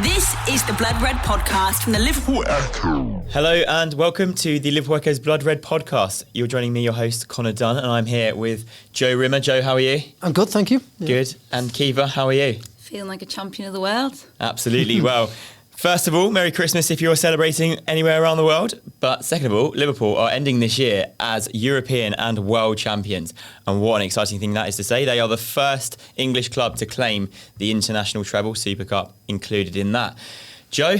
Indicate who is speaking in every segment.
Speaker 1: This is the Blood Red podcast from the Liverpool Echo.
Speaker 2: Hello and welcome to the Liverpool Echo's Blood Red podcast. You're joining me, your host, Connor Dunn, and I'm here with Joe Rimmer. Joe, how are you?
Speaker 3: I'm good, thank you.
Speaker 2: Good. And Kiva, how are you?
Speaker 4: Feeling like a champion of the world.
Speaker 2: Absolutely. Well, first of all, Merry Christmas if you're celebrating anywhere around the world. But second of all, Liverpool are ending this year as European and world champions. And what an exciting thing that is to say. They are the first English club to claim the international treble, Super Cup included in that. Joe,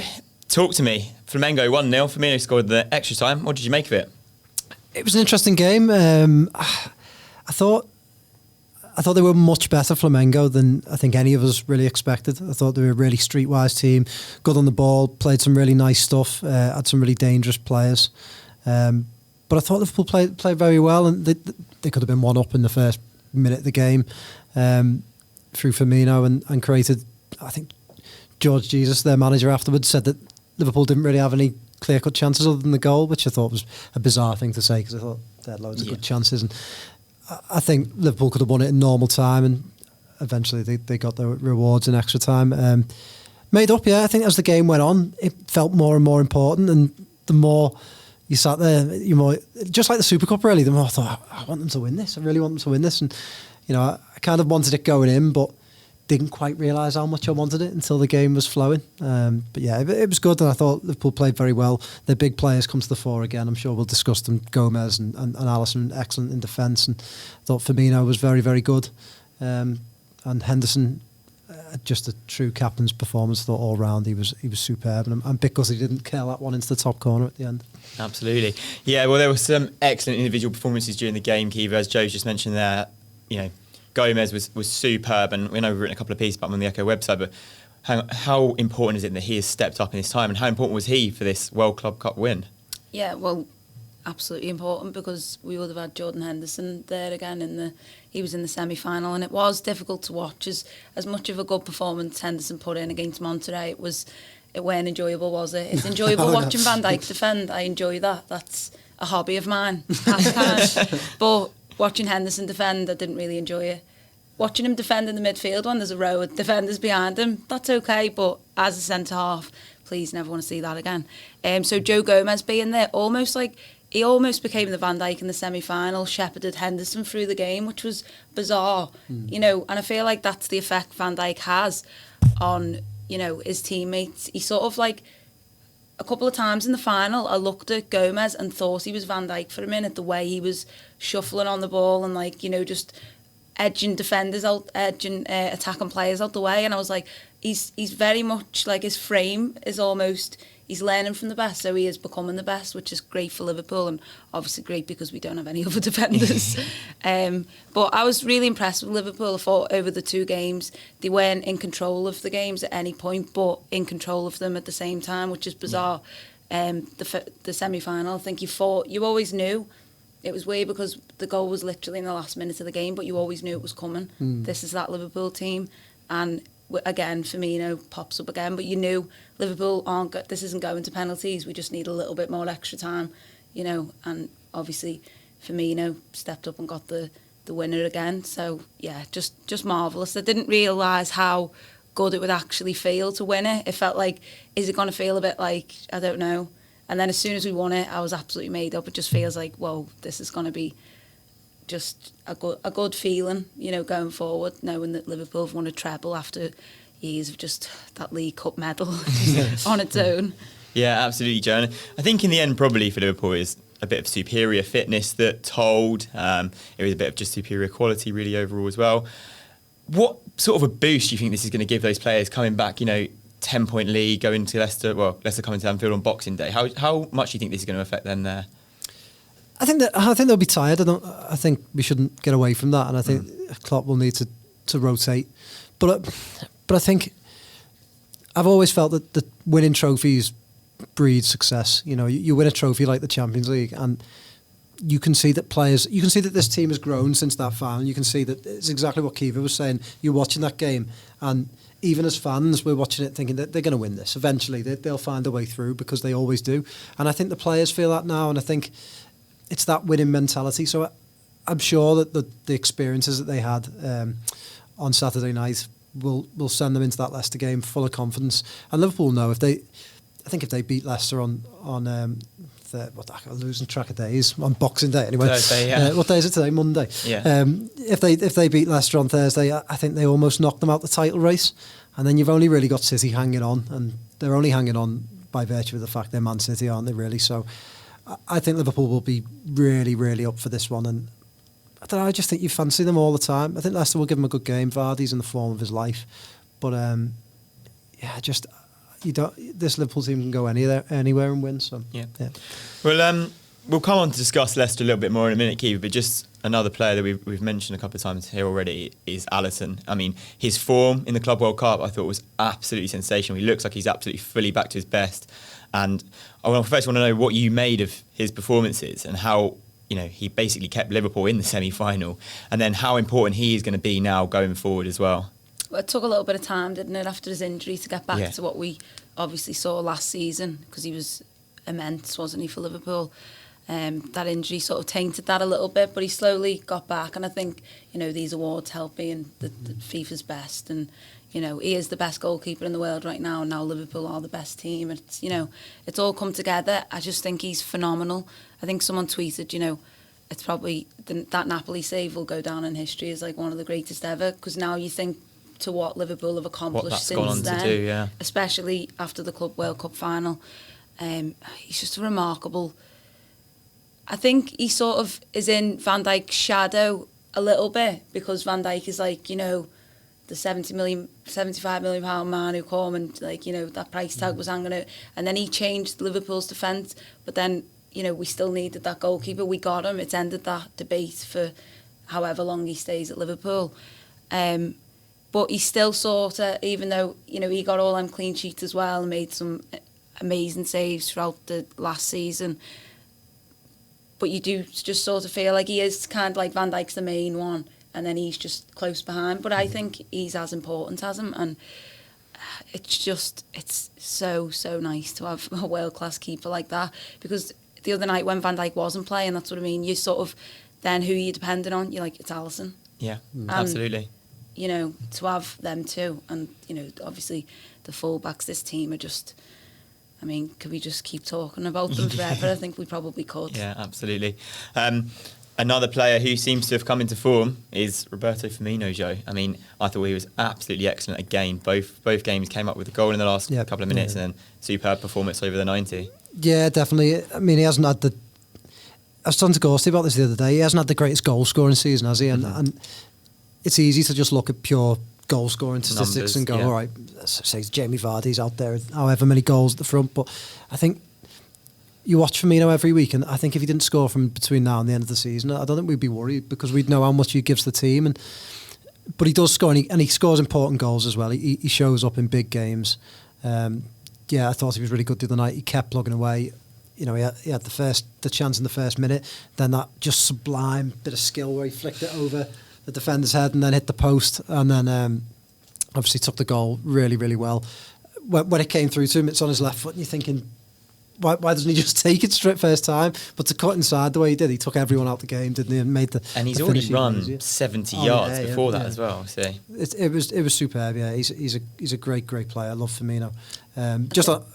Speaker 2: talk to me. Flamengo 1-0. Firmino scored the extra time. What did you make of it?
Speaker 3: It was an interesting game. I thought they were much better, Flamengo, than I think any of us really expected. I thought they were a really streetwise team, good on the ball, played some really nice stuff, had some really dangerous players. But I thought Liverpool played very well, and they could have been 1-up in the first minute of the game through Firmino and created, I think, George Jesus, their manager, afterwards said that Liverpool didn't really have any clear-cut chances other than the goal, which I thought was a bizarre thing to say because I thought they had loads of good chances. And I think Liverpool could have won it in normal time, and eventually they got their rewards in extra time. Made up, yeah. I think as the game went on, it felt more and more important, and the more you sat there, you more, just like the Super Cup really, the more I thought, I want them to win this. I really want them to win this. And, you know, I kind of wanted it going in, but didn't quite realise how much I wanted it until the game was flowing. But yeah, it was good, and I thought Liverpool played very well. Their big players come to the fore again. I'm sure we'll discuss them. Gomez and Alisson, excellent in defence, and I thought Firmino was very, very good. And Henderson, just a true captain's performance. I thought all round he was superb, and because he didn't curl that one into the top corner at the end. Absolutely.
Speaker 2: Yeah, well, there were some excellent individual performances during the game, Kiva, as Joe just mentioned there. You know, Gomez was superb, and we know we've written a couple of pieces about him on the Echo website, but how important is it that he has stepped up in his time, and how important was he for this World Club Cup win?
Speaker 4: Yeah, well, absolutely important, because we would have had Jordan Henderson there again he was in the semi-final, and it was difficult to watch. As much of a good performance Henderson put in against Monterrey, it weren't enjoyable, was it? It's enjoyable watching Van Dijk defend. I enjoy that. That's a hobby of mine, pastime. But watching Henderson defend, I didn't really enjoy it. Watching him defend in the midfield when there's a row of defenders behind him, that's okay, but as a centre-half, please never want to see that again. So Joe Gomez being there, he almost became the Van Dijk in the semi-final, shepherded Henderson through the game, which was bizarre, you know, and I feel like that's the effect Van Dijk has on, you know, his teammates. He sort of like, a couple of times in the final, I looked at Gomez and thought he was Van Dijk for a minute, the way he was shuffling on the ball and, like, you know, just edging defenders out, attacking players out the way. And I was like, he's very much like, his frame is almost, he's learning from the best, so he is becoming the best, which is great for Liverpool, and obviously great because we don't have any other defenders. But I was really impressed with Liverpool. I thought over the two games, they weren't in control of the games at any point, but in control of them at the same time, which is bizarre. The semi-final, I think you always knew. It was weird because the goal was literally in the last minute of the game, but you always knew it was coming. This is that Liverpool team, and again, Firmino pops up again, but you knew Liverpool this isn't going to penalties. We just need a little bit more extra time, you know. And obviously, Firmino stepped up and got the winner again. So yeah, just marvellous. I didn't realise how good it would actually feel to win it. It felt like, is it going to feel a bit like, I don't know. And then as soon as we won it, I was absolutely made up. It just feels like, whoa, this is going to be just a good feeling, you know, going forward, knowing that Liverpool have won a treble after years of just that League Cup medal on its own.
Speaker 2: Yeah, absolutely, Joe. And I think in the end, probably for Liverpool, is a bit of superior fitness that told. It was a bit of just superior quality, really, overall as well. What sort of a boost do you think this is going to give those players coming back, you know, 10-point lead, going to Leicester, Leicester coming to Anfield on Boxing Day? How much do you think this is going to affect them there?
Speaker 3: I think they'll be tired. I think we shouldn't get away from that, and I think Klopp will need to rotate. But I think I've always felt that winning trophies breeds success. You know, you win a trophy like the Champions League, and you can see that this team has grown since that final. You can see that it's exactly what Kiva was saying. You're watching that game, and even as fans, we're watching it thinking that they're going to win this. Eventually, they'll find a way through, because they always do. And I think the players feel that now, and I think it's that winning mentality. So I'm sure that the experiences that they had on Saturday night will send them into that Leicester game full of confidence. And Liverpool know if they beat Leicester on losing track of days on Boxing Day anyway.
Speaker 2: Thursday, yeah.
Speaker 3: What day is it today? Monday.
Speaker 2: Yeah.
Speaker 3: If they beat Leicester on Thursday, I think they almost knock them out the title race. And then you've only really got City hanging on, and they're only hanging on by virtue of the fact they're Man City, aren't they? Really. So I think Liverpool will be really, really up for this one. And I don't know. I just think you fancy them all the time. I think Leicester will give them a good game. Vardy's in the form of his life, but this Liverpool team can go anywhere and win. So yeah.
Speaker 2: Well, we'll come on to discuss Leicester a little bit more in a minute, Keith. But just another player that we've mentioned a couple of times here already is Alisson. I mean, his form in the Club World Cup I thought was absolutely sensational. He looks like he's absolutely fully back to his best. And I first want to know what you made of his performances and how he basically kept Liverpool in the semi-final, and then how important he is going to be now going forward as well.
Speaker 4: Well, it took a little bit of time, didn't it, after his injury to get back to what we obviously saw last season, because he was immense, wasn't he, for Liverpool? That injury sort of tainted that a little bit, but he slowly got back, and I think these awards help being the FIFA's best, and he is the best goalkeeper in the world right now, and now Liverpool are the best team. It's it's all come together. I just think he's phenomenal. I think someone tweeted, it's probably that Napoli save will go down in history as like one of the greatest ever, because now you think to what Liverpool have accomplished since then, especially after the Club World Cup final. He's just a remarkable. I think he sort of is in Van Dijk's shadow a little bit, because Van Dijk is like, the 75 million pound man who come and that price tag was hanging out, and then he changed Liverpool's defence, but then we still needed that goalkeeper. We got him. It's ended that debate for however long he stays at Liverpool. But he still sort of, even though, he got all them clean sheets as well and made some amazing saves throughout the last season. But you do just sort of feel like he is kind of like Van Dijk's the main one, and then he's just close behind. But I think he's as important as him, and it's so nice to have a world-class keeper like that, because the other night when Van Dijk wasn't playing, that's what I mean, you sort of, then who are you depending on? You're like, it's Alisson.
Speaker 2: Yeah, absolutely.
Speaker 4: To have them too, and obviously the full-backs this team are just, I mean, could we just keep talking about them forever? I think we probably could.
Speaker 2: Yeah, absolutely. Another player who seems to have come into form is Roberto Firmino, Joe. I mean, I thought he was absolutely excellent again. Both games came up with a goal in the last couple of minutes, and then superb performance over the 90. Yeah,
Speaker 3: definitely. I mean, he hasn't had the... I was talking to Ghosty about this the other day. He hasn't had the greatest goal-scoring season, has he? And it's easy to just look at pure goal-scoring statistics and go, all right, say Jamie Vardy's out there, however many goals at the front. But I think you watch Firmino every week, and I think if he didn't score from between now and the end of the season, I don't think we'd be worried, because we'd know how much he gives the team. But he does score, and he scores important goals as well. He shows up in big games. I thought he was really good the other night. He kept plugging away. He had the chance in the first minute, then that just sublime bit of skill where he flicked it over the defender's head and then hit the post, and then obviously took the goal really, really well. When it came through to him, it's on his left foot, and you're thinking, why doesn't he just take it straight first time? But to cut inside the way he did, he took everyone out the game, didn't he? And made
Speaker 2: and he's already run 70 yards before that as well. So
Speaker 3: it was superb. Yeah, he's a great player. I love Firmino.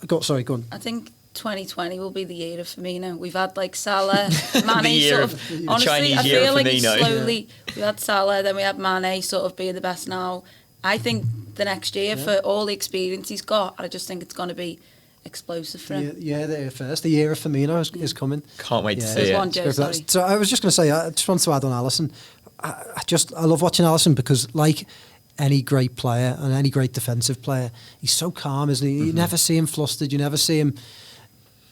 Speaker 3: Go on.
Speaker 4: I think 2020 will be the year of Firmino. We've had like Salah, Mane sort of. Honestly, I feel like slowly we had Salah, then we had Mane sort of being the best now. I think the next year, for all the experience he's got, I just think it's going to be explosive for him.
Speaker 3: The year of Firmino is coming.
Speaker 2: Can't wait to see it.
Speaker 3: So I was just going to say, I just want to add on Alisson. I love watching Alisson, because like any great player and any great defensive player, he's so calm, isn't he? You never see him flustered. You never see him.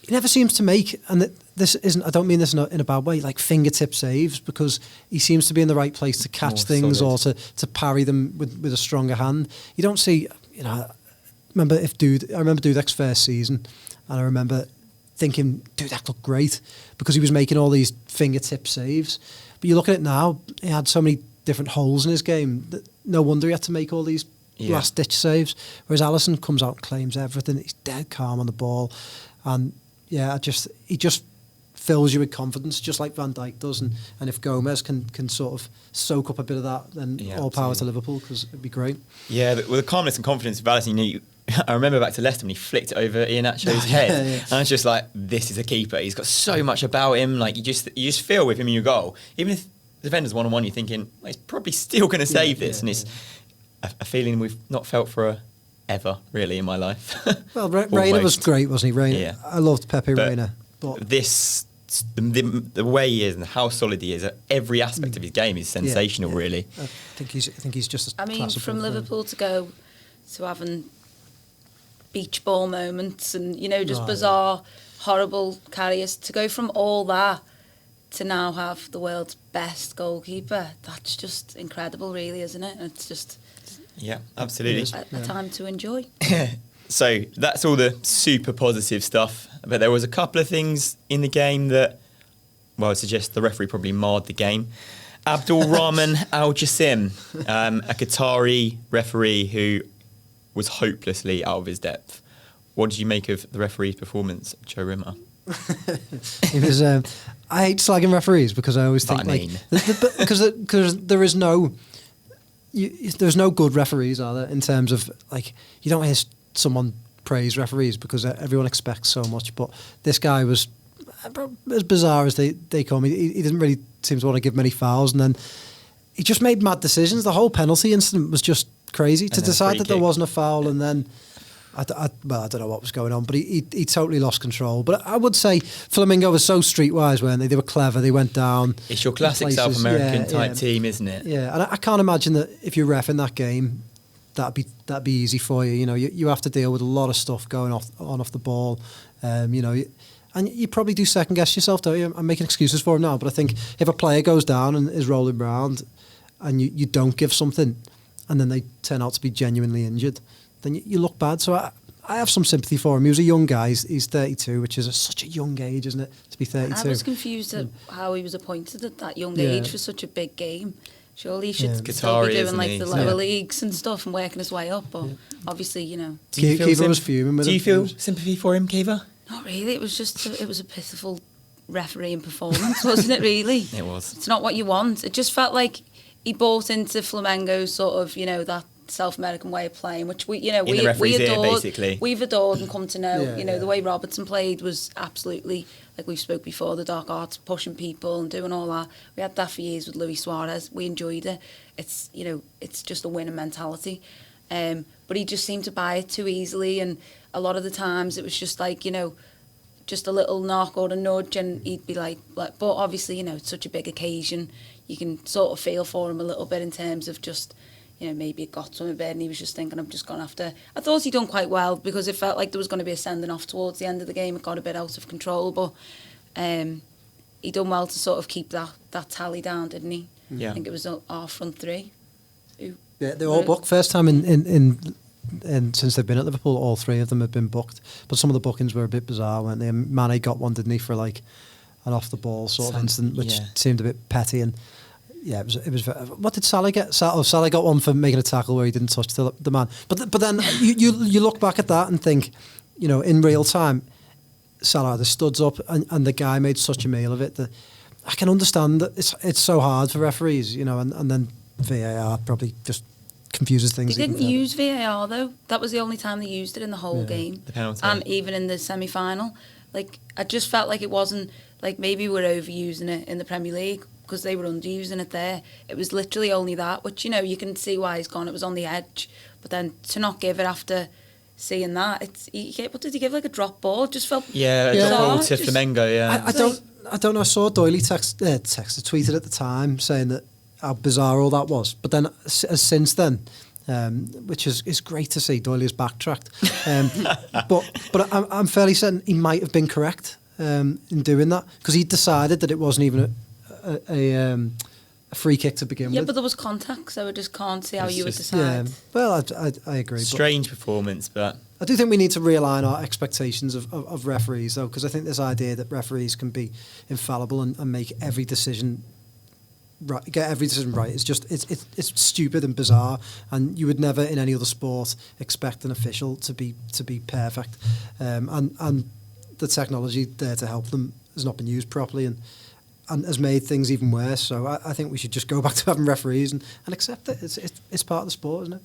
Speaker 3: He never seems to make, and this isn't, I don't mean this in a bad way, like fingertip saves, because he seems to be in the right place to catch things solid, or to parry them with a stronger hand. You don't see, I remember Dudek's first season, and I remember thinking, Dudek looked great, because he was making all these fingertip saves. But you look at it now, he had so many different holes in his game that no wonder he had to make all these last-ditch saves. Whereas Alisson comes out and claims everything. He's dead calm on the ball. And he just fills you with confidence, just like Van Dijk does. And if Gomez can sort of soak up a bit of that, then all power to Liverpool, because it'd be great.
Speaker 2: Yeah, but with the calmness and confidence of Alisson, I remember back to Leicester when he flicked it over Iheanacho's head, and I was just like, "This is a keeper. He's got so much about him. Like you just feel with him in your goal. Even if the defender's 1-on-1, you're thinking well, he's probably still going to save this." And it's a feeling we've not felt for ever really in my life.
Speaker 3: Well, Reina was great, wasn't he? Reina.
Speaker 2: Yeah.
Speaker 3: I loved Pepe Reina. But
Speaker 2: the way he is and how solid he is, every aspect of his game is sensational. Really,
Speaker 3: I think he's just.
Speaker 4: I mean, from Liverpool to go to having beach ball moments and just bizarre, horrible carriers, to go from all that to now have the world's best goalkeeper. That's just incredible, really, isn't it? It's just
Speaker 2: absolutely
Speaker 4: a time to enjoy.
Speaker 2: So that's all the super positive stuff. But there was a couple of things in the game that, well, I suggest the referee probably marred the game. Abdul Rahman Al Jassim, a Qatari referee who was hopelessly out of his depth. What did you make of the referee's performance, Joe Rimmer?
Speaker 3: It was. I hate slagging referees because I always think because there's no good referees, are there? In terms of you don't hear someone praise referees because everyone expects so much. But this guy was as bizarre as they come. He didn't really seem to want to give many fouls, and then he just made mad decisions. The whole penalty incident was just crazy to decide that there wasn't a foul, and then I don't know what was going on, but he totally lost control. But I would say Flamengo was so streetwise, weren't they? They were clever. They went down.
Speaker 2: It's your classic South American type team, isn't it?
Speaker 3: Yeah, and I can't imagine that if you're ref in that game, that'd be easy for you. You have to deal with a lot of stuff going off the ball. And you probably do second guess yourself, don't you? I'm making excuses for him now, but I think if a player goes down and is rolling around, and you don't give something, and then they turn out to be genuinely injured, then you look bad. So I have some sympathy for him. He was a young guy. He's 32, which is such a young age, isn't it, to be 32?
Speaker 4: I was confused at how he was appointed at that young age for such a big game. Surely he should still be doing the lower leagues and stuff and working his way up. But obviously,
Speaker 3: Kiva was fuming with him.
Speaker 2: Do you feel sympathy for him, Kiva?
Speaker 4: Not really. It was just it was a pitiful refereeing performance, wasn't it? Really,
Speaker 2: it was.
Speaker 4: It's not what you want. It just felt like he bought into Flamengo's sort of that South American way of playing, which we adored.
Speaker 2: Basically.
Speaker 4: We've adored and come to know. The way Robertson played was absolutely, like we've spoke before, the dark arts, pushing people and doing all that. We had that for years with Luis Suarez. We enjoyed it. It's it's just a winning mentality. But he just seemed to buy it too easily, and a lot of the times it was just just a little knock or a nudge, and he'd be like. But obviously, it's such a big occasion. You can sort of feel for him a little bit in terms of just. Maybe it got to him a bit and he was just thinking, I'm just going to have to... I thought he'd done quite well because it felt like there was going to be a sending off towards the end of the game. It got a bit out of control, but he done well to sort of keep that tally down, didn't he?
Speaker 2: Yeah.
Speaker 4: I think it was our front three.
Speaker 3: Yeah, they all booked. First time in since they've been at Liverpool, all three of them have been booked. But some of the bookings were a bit bizarre, weren't they? Mane got one, didn't he, for an off-the-ball sort of incident, which seemed a bit petty and... Yeah, it was. What did Salah get? Salah got one for making a tackle where he didn't touch the man. But then you look back at that and think, in real time, Salah had the studs up and the guy made such a meal of it that I can understand that it's so hard for referees, and then VAR probably just confuses things.
Speaker 4: They didn't use VAR though. That was the only time they used it in the whole game.
Speaker 2: The penalty.
Speaker 4: And even in the semi-final. I just felt like it wasn't, maybe we're overusing it in the Premier League, because they were underusing it there. It was literally only that, which, you can see why he's gone. It was on the edge. But then to not give it after seeing that, what did he give, a drop ball? It just felt
Speaker 2: a drop ball to Flamengo, yeah.
Speaker 3: I don't know. I saw Doyley tweeted at the time saying that how bizarre all that was. But then, since then, which is great to see, Doyley's backtracked. But I'm fairly certain he might have been correct in doing that, because he decided that it wasn't even a free kick to begin with.
Speaker 4: Yeah, but there was contact, so I just can't see how you would decide.
Speaker 3: Yeah, well, I agree.
Speaker 2: Strange performance, but...
Speaker 3: I do think we need to realign our expectations of referees, though, because I think this idea that referees can be infallible and make every decision right, get every decision right, is just it's stupid and bizarre, and you would never in any other sport expect an official to be perfect, and the technology there to help them has not been used properly and has made things even worse. So I think we should just go back to having referees and accept it. It's part of the sport, isn't it?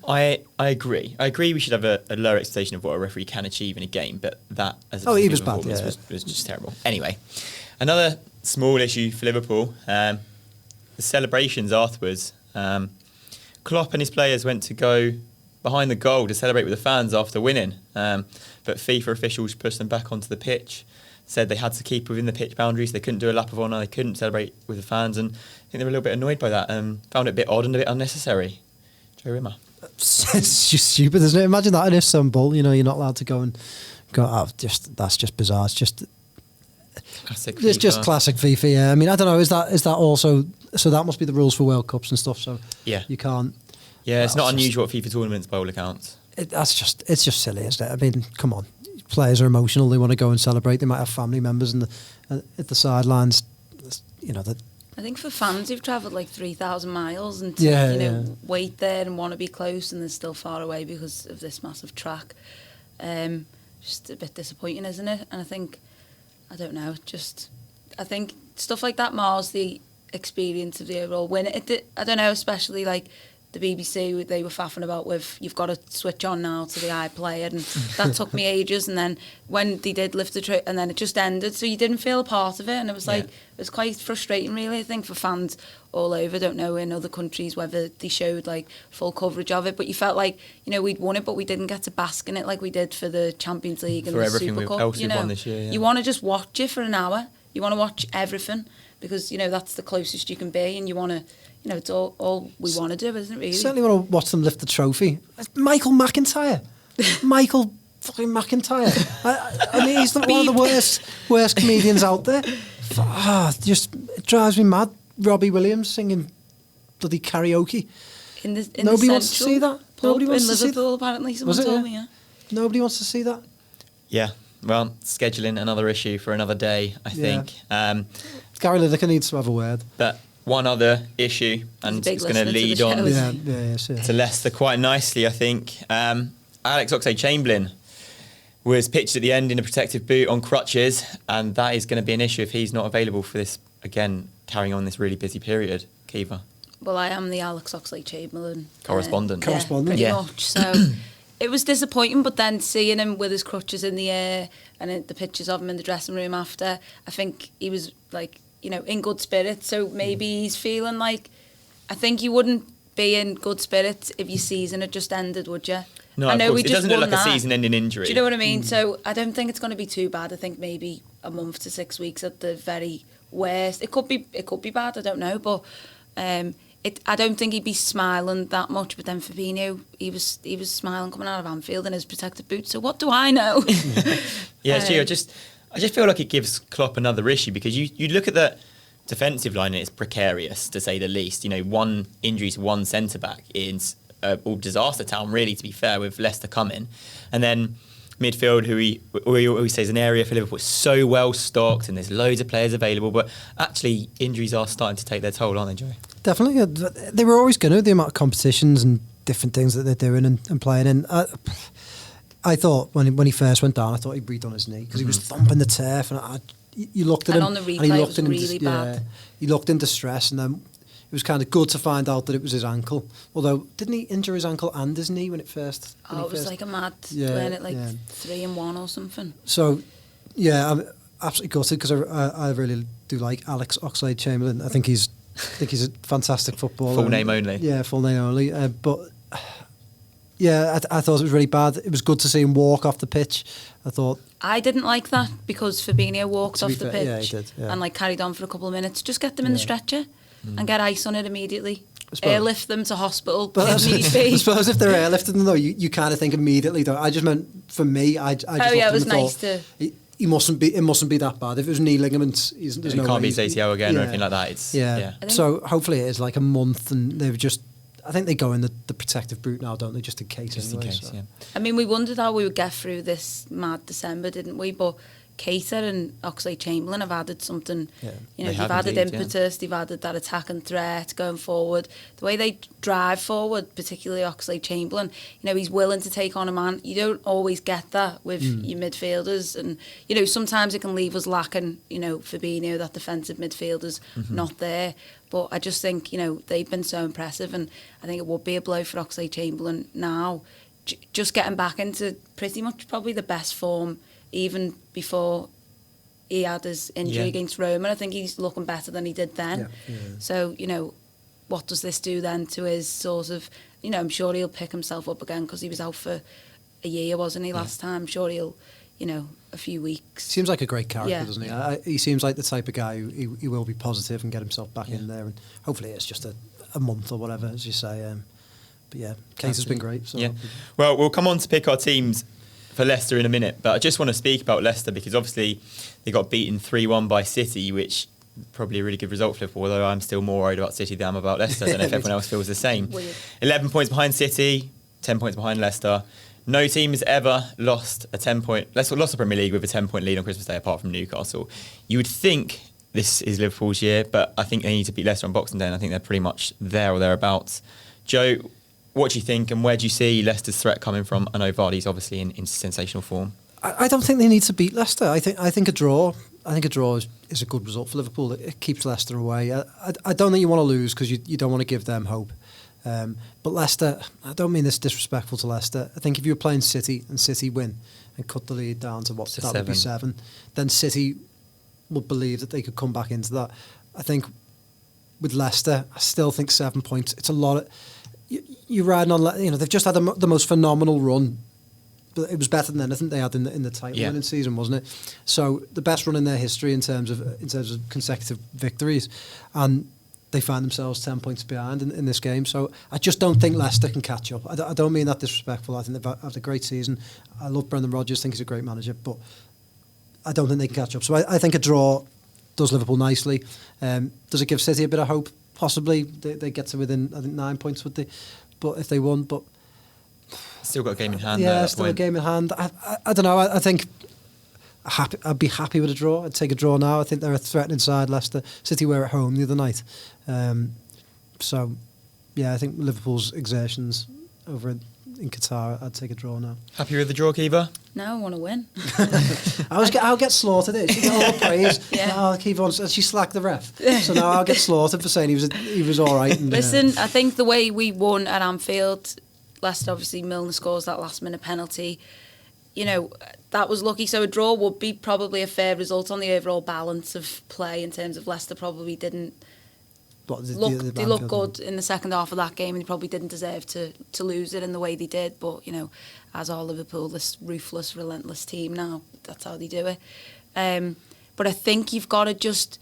Speaker 2: I agree. I agree we should have a lower expectation of what a referee can achieve in a game, but that as
Speaker 3: he was bad. Yeah.
Speaker 2: was just terrible. Anyway, another small issue for Liverpool, the celebrations afterwards. Klopp and his players went to go behind the goal to celebrate with the fans after winning, but FIFA officials pushed them back onto the pitch, said they had to keep within the pitch boundaries. They couldn't do a lap of honour. They couldn't celebrate with the fans, and I think they were a little bit annoyed by that. Found it a bit odd and a bit unnecessary. Joe Rimmer.
Speaker 3: It's just stupid, isn't it? Imagine that in Istanbul. You're not allowed to go and go out. That's just bizarre. It's just
Speaker 2: classic.
Speaker 3: It's
Speaker 2: FIFA.
Speaker 3: just classic FIFA. Yeah. I mean, I don't know. Is that also? So that must be the rules for World Cups and stuff. So
Speaker 2: yeah,
Speaker 3: you can't.
Speaker 2: Yeah, it's not unusual at FIFA tournaments by all accounts.
Speaker 3: It's just silly, isn't it? I mean, come on. Players are emotional. They want to go and celebrate. They might have family members at the sidelines. That.
Speaker 4: I think for fans who've travelled like 3,000 miles and wait there and want to be close and they're still far away because of this massive track, just a bit disappointing, isn't it? And I think I think stuff like that mars the experience of the overall win. I don't know, especially like the BBC, they were faffing about with, you've got to switch on now to the iPlayer, and that took me ages. And then when they did lift the tray, and then it just ended, so you didn't feel a part of it, and it was it was quite frustrating, really. I think for fans all over, don't know in other countries whether they showed like full coverage of it, but you felt like we'd won it, but we didn't get to bask in it like we did for the Champions League and
Speaker 2: for
Speaker 4: the
Speaker 2: everything
Speaker 4: Super Cup.
Speaker 2: else we've won this year. Yeah.
Speaker 4: You want to just watch it for an hour. You want to watch everything because that's the closest you can be, and you want to. It's all we want to do, isn't it, really?
Speaker 3: Certainly want to watch them lift the trophy. Michael McIntyre. Michael fucking McIntyre. I mean, he's one of the worst comedians out there. It drives me mad. Robbie Williams singing bloody karaoke. Nobody wants to see that. Nobody wants to see that.
Speaker 4: Apparently, someone told me, yeah.
Speaker 3: Nobody wants to see that.
Speaker 2: Yeah. Well, scheduling another issue for another day, I think.
Speaker 3: Gary Lineker needs to have a word.
Speaker 2: But one other issue, and it's going to lead on to Leicester quite nicely, I think. Alex Oxlade-Chamberlain was pitched at the end in a protective boot on crutches, and that is going to be an issue if he's not available for this, again, carrying on this really busy period. Kiva.
Speaker 4: Well, I am the Alex Oxlade-Chamberlain
Speaker 2: correspondent.
Speaker 4: Pretty much. So it was disappointing, but then seeing him with his crutches in the air and the pictures of him in the dressing room after, I think he was like, in good spirits. So maybe he's feeling like, I think you wouldn't be in good spirits if your season had just ended, would you?
Speaker 2: No,
Speaker 4: I know
Speaker 2: of course.
Speaker 4: we
Speaker 2: It
Speaker 4: just
Speaker 2: doesn't look
Speaker 4: won
Speaker 2: like
Speaker 4: that.
Speaker 2: a season-ending injury.
Speaker 4: Do you know what I mean? So I don't think it's going to be too bad. I think maybe a month to 6 weeks at the very worst. It could be bad. I don't know, but I don't think he'd be smiling that much. But then Firmino, he was smiling coming out of Anfield in his protective boots. So what do I know?
Speaker 2: Yeah, it's true. I just feel like it gives Klopp another issue because you look at the defensive line and it's precarious to say the least. One injury to one centre back is all disaster town, really, to be fair, with Leicester coming, and then midfield, who he always says an area for Liverpool is so well stocked and there's loads of players available, but actually injuries are starting to take their toll, aren't they, Joe?
Speaker 3: Definitely. They were always going to, the amount of competitions and different things that they're doing and playing in. I thought when he first went down, I thought he breathed on his knee because he was thumping the turf, and you looked at him
Speaker 4: on the replay,
Speaker 3: and he looked
Speaker 4: it was really bad.
Speaker 3: He looked in distress, and then it was kind of good to find out that it was his ankle. Although, didn't he injure his ankle and his knee when it first?
Speaker 4: It was like a mad, playing it like 3-in-1 or something.
Speaker 3: So, yeah, I'm absolutely gutted because I really do like Alex Oxlade-Chamberlain. I think he's a fantastic footballer.
Speaker 2: Full name only.
Speaker 3: Yeah, full name only. But yeah, I thought it was really bad. It was good to see him walk off the pitch. I
Speaker 4: didn't like that because Fabinho walked off the pitch
Speaker 3: he did,
Speaker 4: and carried on for a couple of minutes. Just get them in the stretcher and get ice on it immediately. Airlift them to hospital if need be.
Speaker 3: I suppose if they're airlifted them though, you kind of think immediately though. I just meant for me, I just
Speaker 4: it was nice to.
Speaker 3: It mustn't be that bad. If it was knee ligaments, there's no way.
Speaker 2: Can't be his ACL again or anything like that. It's
Speaker 3: So hopefully it is like a month, and they've just. I think they go in the protective boot now, don't they? Just in case.
Speaker 2: Just
Speaker 3: anyway,
Speaker 2: in case,
Speaker 3: so.
Speaker 2: yeah.
Speaker 4: I mean, we wondered how we would get through this mad December, didn't we? But Keita and Oxlade-Chamberlain have added something.
Speaker 3: Yeah.
Speaker 4: You know,
Speaker 2: They
Speaker 4: they've
Speaker 2: have
Speaker 4: added
Speaker 2: indeed,
Speaker 4: impetus, they've added that attacking threat going forward. The way they drive forward, particularly Oxlade-Chamberlain, you know, he's willing to take on a man. You don't always get that with your midfielders, and you know, sometimes it can leave us lacking. You know, Fabinho, that defensive midfielder's not there. But I just think, you know, they've been so impressive, and I think it would be a blow for Oxlade-Chamberlain now, just getting back into pretty much probably the best form even before he had his injury against Roma. I think he's looking better than he did then. So, you know, what does this do then to his sort of, you know, I'm sure he'll pick himself up again because he was out for a year, wasn't he, last time? I'm sure he'll, you know, a few weeks.
Speaker 3: Seems like a great character, doesn't he? He seems like the type of guy who he will be positive and get himself back in there. And hopefully it's just a month or whatever, as you say. But yeah, Case has been great. So
Speaker 2: Well, we'll come on to pick our teams for Leicester in a minute, but I just want to speak about Leicester because obviously they got beaten 3-1 by City, which probably a really good result for Liverpool, although I'm still more worried about City than I am about Leicester. I don't know if everyone else feels the same.
Speaker 4: Weird.
Speaker 2: 11 points behind City, 10 points behind Leicester. No team has ever lost a 10-point... Leicester lost the Premier League with a 10-point lead on Christmas Day apart from Newcastle. You would think this is Liverpool's year, but I think they need to beat Leicester on Boxing Day, and I think they're pretty much there or thereabouts. Joe, what do you think, and where do you see Leicester's threat coming from? I know Vardy's obviously in sensational form.
Speaker 3: I don't think they need to beat Leicester. I think a draw. I think a draw is a good result for Liverpool. It keeps Leicester away. I don't think you want to lose because you don't want to give them hope. But Leicester, I don't mean this disrespectful to Leicester. I think if you were playing City and City win and cut the lead down to what that would be 7, then City would believe that they could come back into that. I think with Leicester, I still think 7 points. It's a lot of. You're riding on, you know, they've just had the most phenomenal run, but it was better than anything they had in the title winning season, wasn't it? So the best run in their history in terms of consecutive victories, and they find themselves 10 points behind in this game. So I just don't think Leicester can catch up. I don't mean that disrespectful. I think they've had a great season. I love Brendan Rodgers, think he's a great manager, but I don't think they can catch up. So I think a draw does Liverpool nicely. Does it give City a bit of hope? Possibly they get to within, I think, 9 points would they, but if they won, but
Speaker 2: Still got a game in hand.
Speaker 3: yeah, still a game in hand. I don't know. I think I'd be happy with a draw. I'd take a draw now. I think they're a threatening side. Leicester City were at home the other night, so yeah, I think Liverpool's exertions over in Qatar, I'd take a draw now.
Speaker 2: Happy with the draw, Kiva?
Speaker 4: No, I want to win.
Speaker 3: I'll get slaughtered. She got all the praise.
Speaker 4: Yeah.
Speaker 3: No, keep on. She slacked the ref. So now I'll get slaughtered for saying he was all right. And,
Speaker 4: Listen, I think the way we won at Anfield, Leicester obviously Milner scores that last minute penalty. You know, that was lucky. So a draw would be probably a fair result on the overall balance of play in terms of Leicester probably didn't they looked good in the second half of that game, and they probably didn't deserve to lose it in the way they did. But you know, as are Liverpool, this ruthless, relentless team now, that's how they do it. But I think you've got to just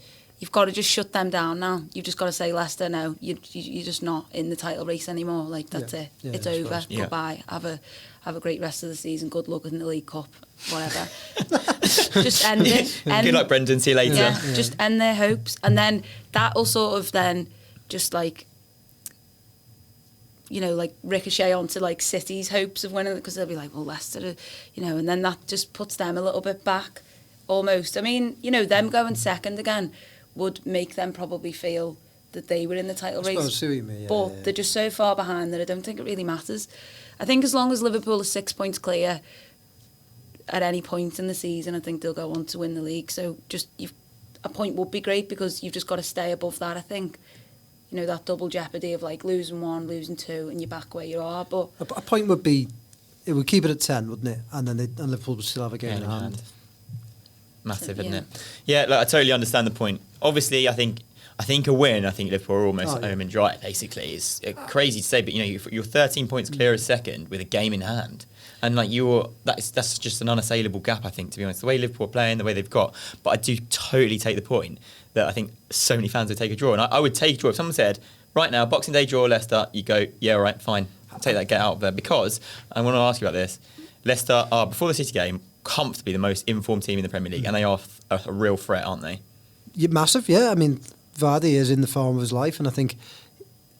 Speaker 4: shut them down now. You've just got to say, Leicester, no, you're just not in the title race anymore. Like that's it. Yeah, it's over. Yeah. Goodbye. Have a great rest of the season. Good luck in the League Cup. Whatever. Just end it.
Speaker 2: Good luck, Brendan. See you later.
Speaker 4: Yeah, just end their hopes, and then that'll sort of then just like, you know, like ricochet onto like City's hopes of winning, because they'll be like, well, Leicester, you know, and then that just puts them a little bit back, almost. I mean, you know, them going second again would make them probably feel that they were in the title race. But they're just so far behind that I don't think it really matters. I think as long as Liverpool is 6 points clear at any point in the season, I think they'll go on to win the league. So just a point would be great, because you've just got to stay above that, I think. You know, that double jeopardy of like losing 1, losing 2, and you're back where you are. But
Speaker 3: a point would be, it would keep it at 10, wouldn't it? And then Liverpool would still have a game in hand.
Speaker 2: Massive, isn't it? Yeah, look, I totally understand the point. Obviously, I think a win, I think Liverpool are almost home and dry, basically. It's crazy to say, but you know, you're 13 points clear as second with a game in hand. And like that's just an unassailable gap, I think, to be honest. The way Liverpool are playing, the way they've got. But I do totally take the point that I think so many fans would take a draw. And I would take a draw. If someone said, right now, Boxing Day draw Leicester, you go, yeah, all right, fine. I'll take that, get out of there. Because, I want to ask you about this, Leicester are, before the City game, comfortably the most informed team in the Premier League. And they are a real threat, aren't they?
Speaker 3: Yeah, massive, yeah. I mean, Vardy is in the form of his life, and I think,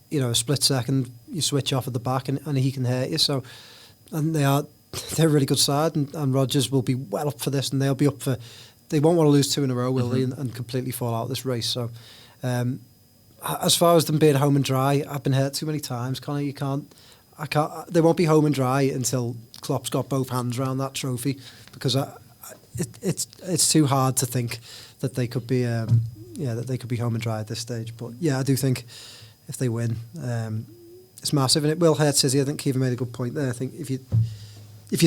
Speaker 3: you know, a split second you switch off at the back and he can hurt you. So, and they are they're a really good side, and Rodgers will be well up for this, and they'll be up for. They won't want to lose 2 in a row, will they, and completely fall out of this race. So, as far as them being home and dry, I've been hurt too many times, Connor. I can't. They won't be home and dry until Klopp's got both hands around that trophy, because it's too hard to think that they could be that they could be home and dry at this stage. But yeah, I do think if they win, it's massive, and it will hurt City. I think Caoimhe made a good point there. I think if you're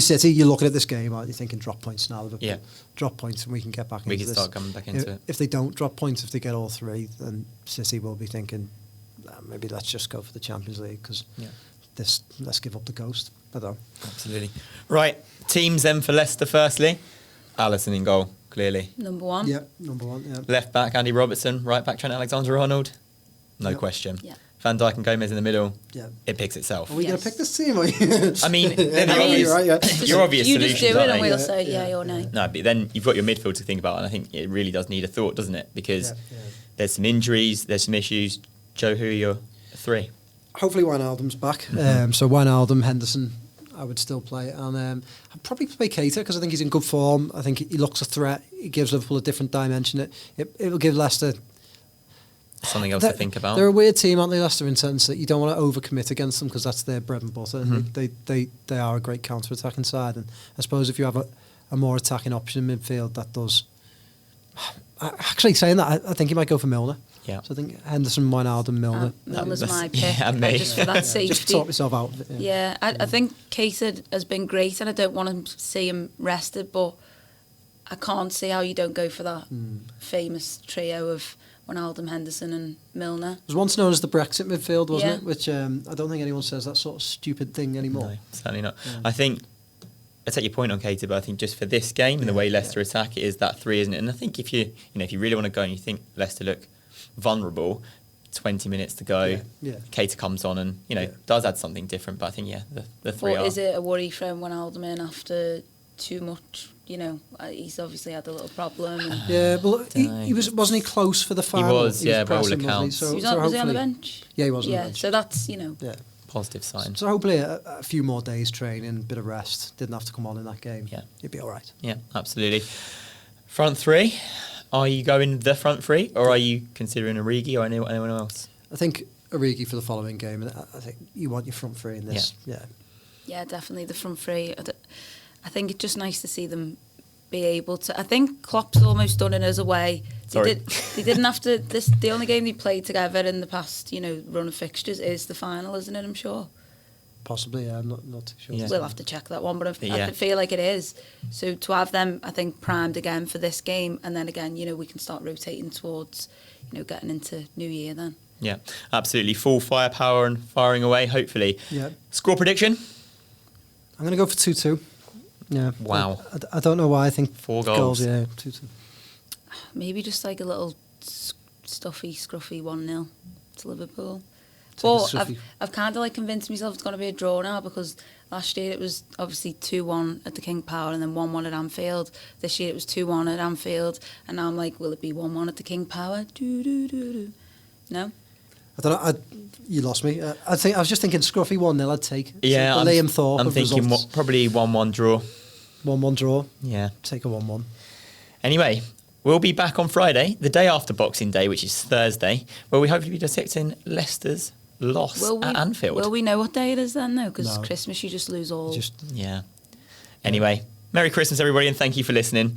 Speaker 3: City, you're looking at this game, aren't you, thinking drop points now? Liverpool.
Speaker 2: Yeah.
Speaker 3: Drop points and we can get back into this.
Speaker 2: We can start coming back into it.
Speaker 3: If they don't drop points, if they get all 3, then City will be thinking, maybe let's just go for the Champions League, because let's give up the ghost. I don't know.
Speaker 2: Absolutely. Right, teams then for Leicester firstly. Alisson in goal, clearly.
Speaker 4: Number 1.
Speaker 3: Yeah, number 1, yeah.
Speaker 2: Left back, Andy Robertson. Right back, Trent Alexander-Arnold. No question.
Speaker 4: Yeah.
Speaker 2: Van Dijk and Gomez in the middle.
Speaker 3: Yeah.
Speaker 2: It picks itself.
Speaker 3: Are we going to pick this team? Are you?
Speaker 2: I mean, they're the obvious,
Speaker 3: right, yeah.
Speaker 2: your obvious
Speaker 4: you
Speaker 2: solutions,
Speaker 4: just do it
Speaker 2: aren't
Speaker 4: and
Speaker 2: they?
Speaker 4: we'll say yay or nay.
Speaker 2: No, but then you've got your midfield to think about, and I think it really does need a thought, doesn't it? Because there's some injuries, there's some issues. Joe, who are your 3?
Speaker 3: Hopefully Wijnaldum's back. So Wijnaldum, Henderson, I would still play. And I'd probably play Keita, because I think he's in good form. I think he looks a threat. He gives Liverpool a different dimension. It will give Leicester
Speaker 2: something else to think about.
Speaker 3: They're a weird team, aren't they, Leicester, in sense that you don't want to overcommit against them, because that's their bread and butter. And they are a great counter-attacking side. And I suppose if you have a more attacking option in midfield, that does... Actually, saying that, I think he might go for Milner.
Speaker 2: Yeah.
Speaker 3: So I think Henderson, Wijnaldum, Milner.
Speaker 4: Milner's my pick.
Speaker 2: Yeah, me.
Speaker 4: Just for that safety.
Speaker 3: Just sort myself out.
Speaker 4: Yeah, I think Keita has been great, and I don't want to see him rested, but I can't see how you don't go for that famous trio of Wijnaldum, Henderson and Milner.
Speaker 3: It was once known as the Brexit midfield, wasn't
Speaker 4: Yeah.
Speaker 3: it? Which I don't think anyone says that sort of stupid thing anymore.
Speaker 2: No, certainly not. I think, I take your point on Keita, but I think just for this game and the way Leicester attack, it is that 3, isn't it? And I think if you really want to go and you think Leicester look vulnerable, 20 minutes to go, Keita comes on and, does add something different. But I think, the 3
Speaker 4: But
Speaker 2: are...
Speaker 4: is it a worry for Wijnaldum in after too much? He's obviously had a little problem. And
Speaker 3: but wasn't he close for the final?
Speaker 2: He was, by all
Speaker 3: pressing,
Speaker 2: accounts.
Speaker 3: So,
Speaker 4: was he on the
Speaker 3: hopefully-
Speaker 4: bench?
Speaker 3: Yeah, he was on the bench.
Speaker 4: So that's,
Speaker 2: Positive sign.
Speaker 3: So hopefully a few more days training, bit of rest. Didn't have to come on in that game.
Speaker 2: Yeah.
Speaker 3: He'd be all right.
Speaker 2: Yeah, absolutely. Front 3, are you going the front 3, or are you considering Origi or anyone else?
Speaker 3: I think Origi for the following game, and I think you want your front 3 in this.
Speaker 4: Yeah, definitely the front 3. I think it's just nice to see them be able to. I think Klopp's almost done it as a way. They didn't have to. The only game they played together in the past, run of fixtures is the final, isn't it? I'm sure.
Speaker 3: Possibly, yeah. I'm not too sure.
Speaker 2: Yeah.
Speaker 4: We'll have to check that one, but I feel like it is. So to have them, I think, primed again for this game, and then again, we can start rotating towards, getting into New Year then.
Speaker 2: Yeah, absolutely. Full firepower and firing away, hopefully.
Speaker 3: Yeah.
Speaker 2: Score prediction?
Speaker 3: I'm going to go for 2-2. Yeah.
Speaker 2: Wow.
Speaker 3: I don't know why. I think
Speaker 2: 4 goals.
Speaker 3: Yeah, 2-2.
Speaker 4: Maybe just like a little stuffy, scruffy 1-0 to Liverpool. But I've kind of convinced myself it's going to be a draw now, because last year it was obviously 2-1 at the King Power and then 1-1 at Anfield. This year it was 2-1 at Anfield, and now I'm like, will it be 1-1 at the King Power? No?
Speaker 3: I don't know. You lost me. I was just thinking scruffy 1-0 I'd take.
Speaker 2: Yeah,
Speaker 3: the Liam Thorpe.
Speaker 2: I'm thinking probably 1-1 draw.
Speaker 3: 1-1 draw.
Speaker 2: Yeah.
Speaker 3: Take a 1-1.
Speaker 2: Anyway, we'll be back on Friday, the day after Boxing Day, which is Thursday, where we hopefully be dissecting Leicester's loss at Anfield.
Speaker 4: Will we know what day it is then, though? Because
Speaker 3: No.
Speaker 4: Christmas, you just lose all...
Speaker 2: Yeah. Anyway, Merry Christmas, everybody, and thank you for listening.